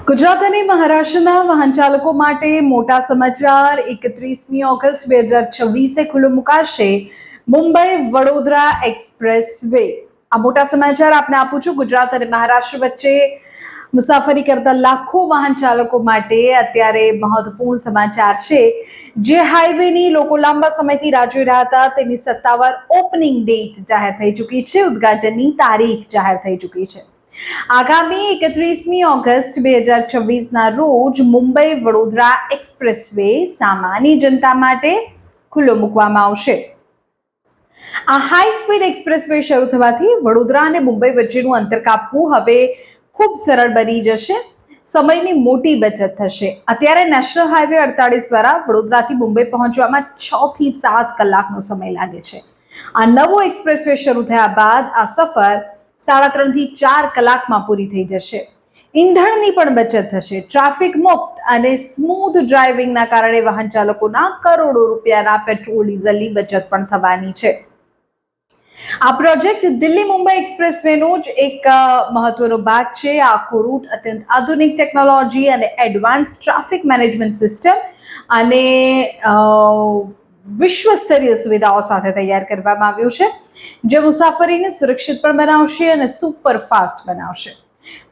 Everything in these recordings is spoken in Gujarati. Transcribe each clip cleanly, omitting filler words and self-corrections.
ગુજરાત અને મહારાષ્ટ્રના વાહન ચાલકો માટે મોટા સમાચાર 31મી ઓગસ્ટ 2026 ખુલ્લો મુકાશે મુંબઈ વડોદરા એક્સપ્રેસ વે। આ મોટા સમાચાર આપને આપું છું। ગુજરાત અને મહારાષ્ટ્ર વચ્ચે મુસાફરી કરતા લાખો વાહન ચાલકો માટે અત્યારે મહત્વપૂર્ણ સમાચાર છે। જે હાઈવેની લોકો લાંબા સમયથી રાહ જોઈ રહ્યા હતા તેની સત્તાવાર ઓપનિંગ ડેટ જાહેર થઈ ચૂકી છે, ઉદ્ઘાટનની તારીખ જાહેર થઈ ચૂકી છે। આગામી 31મી ઓગસ્ટ 2026ના રોજ મુંબઈ વડોદરા એક્સપ્રેસ વે સામાન્ય જનતા માટે ખુલ્લો મૂકવામાં આવશે। આ હાઈ સ્પીડ એક્સપ્રેસ વે શરૂ થવાથી વડોદરા અને મુંબઈ વચ્ચેનું અંતર કાપવું હવે ખૂબ સરળ બની જશે। સમયની મોટી બચત થશે। અત્યારે નેશનલ હાઈવે 48 દ્વારા વડોદરાથી મુંબઈ પહોંચવામાં 6 થી 7 કલાકનો સમય લાગે છે। આ નવો એક્સપ્રેસ વે શરૂ થયા બાદ આ સફર 3.5 થી 4 કલાકમાં પૂરી થઈ જશે। ઈંધણની પણ બચત થશે। ટ્રાફિક મુક્ત અને સ્મૂથ ડ્રાઇવિંગના કારણે વાહન ચાલકોના કરોડો રૂપિયાના પેટ્રોલ ડીઝલની બચત પણ થવાની છે। આ પ્રોજેક્ટ દિલ્હી મુંબઈ એક્સપ્રેસ વેનો જ એક મહત્વનો ભાગ છે। આ આખો રૂટ અત્યંત આધુનિક ટેકનોલોજી અને એડવાન્સ ટ્રાફિક મેનેજમેન્ટ સિસ્ટમ અને વિશ્વસ્તરીય સુવિધાઓ સાથે તૈયાર કરવામાં આવ્યું છે, જે મુસાફરીને સુરક્ષિત પણ બનાવશે અને સુપરફાસ્ટ બનાવશે।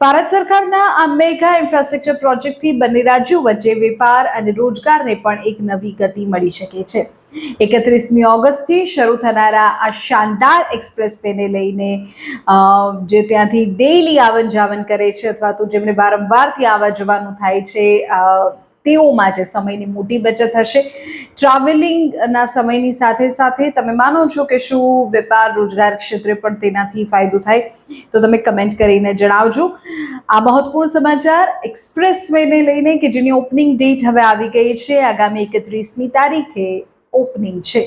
ભારત સરકારના આ મેગા ઇન્ફ્રાસ્ટ્રક્ચર પ્રોજેક્ટથી બંને રાજ્યો વચ્ચે વેપાર અને રોજગારને પણ એક નવી ગતિ મળી શકે છે। 31મી ઓગસ્ટથી શરૂ થનારા આ શાનદાર એક્સપ્રેસ વેને લઈને જે ત્યાંથી ડેઈલી આવન જાવન કરે છે અથવા તો જેમને વારંવાર ત્યાં આવવા જવાનું થાય છે તેઓ માટે સમયની મોટી બચત હશે। ટ્રાવેલિંગના સમયની સાથે સાથે તમે માનો છો કે શું વેપાર રોજગાર ક્ષેત્રે પણ તેનાથી ફાયદો થાય? તો તમે કમેન્ટ કરીને જણાવજો। આ મહત્વપૂર્ણ સમાચાર એક્સપ્રેસ વેને લઈને કે જેની ઓપનિંગ ડેટ હવે આવી ગઈ છે, આગામી 31મી તારીખે ઓપનિંગ છે।